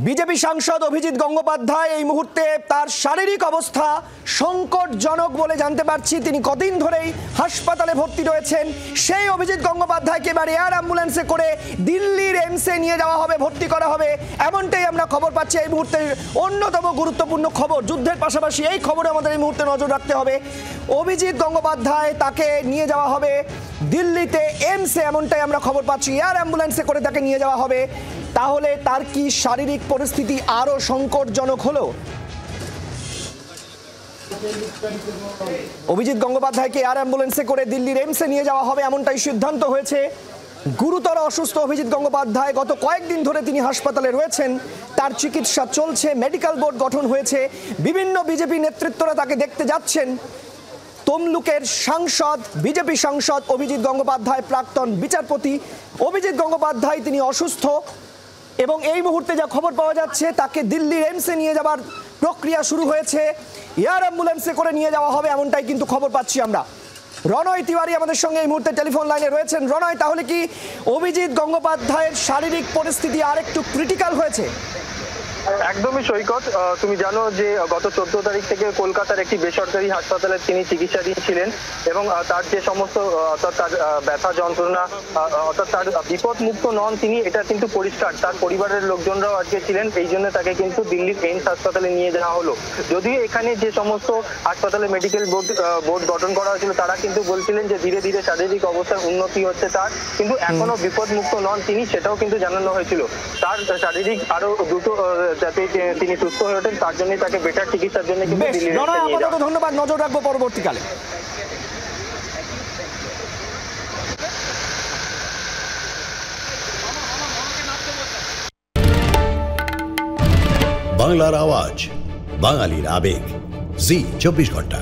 BJP সাংসদ অভিজিৎ গঙ্গোপাধ্যায় এই মুহূর্তে তার শারীরিক অবস্থা সংকটজনক বলে জানতে পারছি। তিনি কদিন ধরেই হাসপাতালে ভর্তি রয়েছেন। সেই অভিজিৎ গঙ্গোপাধ্যায়কে এবার এয়ার অ্যাম্বুলেন্সে করে দিল্লির এইমসে নিয়ে যাওয়া হবে, ভর্তি করা হবে, এমনটাই আমরা খবর পাচ্ছি। এই মুহূর্তের অন্যতম গুরুত্বপূর্ণ খবর, যুদ্ধের পাশাপাশি এই খবরে আমাদের এই মুহূর্তে নজর রাখতে হবে। অভিজিৎ গঙ্গোপাধ্যায় তাকে নিয়ে যাওয়া হবে দিল্লিতে এইমসে, এমনটাই আমরা খবর পাচ্ছি। এয়ার অ্যাম্বুলেন্সে করে তাকে নিয়ে যাওয়া হবে। তাহলে তার কি শারীরিক পরিস্থিতি আরো সংকটজনক হলো? অভিজিৎ গঙ্গোপাধ্যায়কে এয়ার অ্যাম্বুলেন্সে করে দিল্লির এইমসে নিয়ে যাওয়া হবে, এমনটাই সিদ্ধান্ত হয়েছে। গুরুতর অসুস্থ অভিজিৎ গঙ্গোপাধ্যায়, গত কয়েকদিন ধরে তিনি হাসপাতালে রয়েছেন, তার চিকিৎসা চলছে, মেডিকেল বোর্ড গঠন হয়েছে, বিভিন্ন বিজেপি নেতৃত্বরা তাকে দেখতে যাচ্ছেন। তমলুকের সাংসদ, বিজেপি সাংসদ অভিজিৎ গঙ্গোপাধ্যায়, প্রাক্তন বিচারপতি অভিজিৎ গঙ্গোপাধ্যায়, তিনি অসুস্থ এবং এই মুহূর্তে যা খবর পাওয়া যাচ্ছে তাকে দিল্লির এইমসে নিয়ে যাবার প্রক্রিয়া শুরু হয়েছে। এয়ার অ্যাম্বুলেন্সে করে নিয়ে যাওয়া হবে, এমনটাই কিন্তু খবর পাচ্ছি আমরা। রণয় তিওয়ারি আমাদের সঙ্গে এই মুহূর্তে টেলিফোন লাইনে রয়েছেন। রণয়, তাহলে কি অভিজিৎ গঙ্গোপাধ্যায়ের শারীরিক পরিস্থিতি আর একটু ক্রিটিক্যাল হয়েছে? একদমই সৈকত, তুমি জানো যে গত 14 তারিখ থেকে কলকাতার একটি বেসরকারি হাসপাতালে তিনি চিকিৎসাধীন ছিলেন এবং তার যে সমস্ত অর্থাৎ তার ব্যথা যন্ত্রণা, অর্থাৎ তার বিপদ মুক্ত নন তিনি, এটা কিন্তু পরিষ্কার। তার পরিবারের লোকজনরাও আজকে ছিলেন, এই জন্য তাকে কিন্তু দিল্লির এইমস হাসপাতালে নিয়ে যাওয়া হলো। যদিও এখানে যে সমস্ত হাসপাতালে মেডিকেল বোর্ড গঠন করা হয়েছিল তারা কিন্তু বলছিলেন যে ধীরে ধীরে শারীরিক অবস্থার উন্নতি হচ্ছে তার, কিন্তু এখনো বিপদ মুক্ত নন তিনি, সেটাও কিন্তু জানানো হয়েছিল। তার শারীরিক আরো দ্রুত যাতে তিনি সুস্থ হয়ে ওঠেন তার জন্য তাকে বেটার চিকিৎসার জন্য কিন্তু ধন্যবাদ। নজর রাখবো পরবর্তীকালে। বাংলার আওয়াজ, বাঙালির আবেগ, জি 24 ঘন্টা।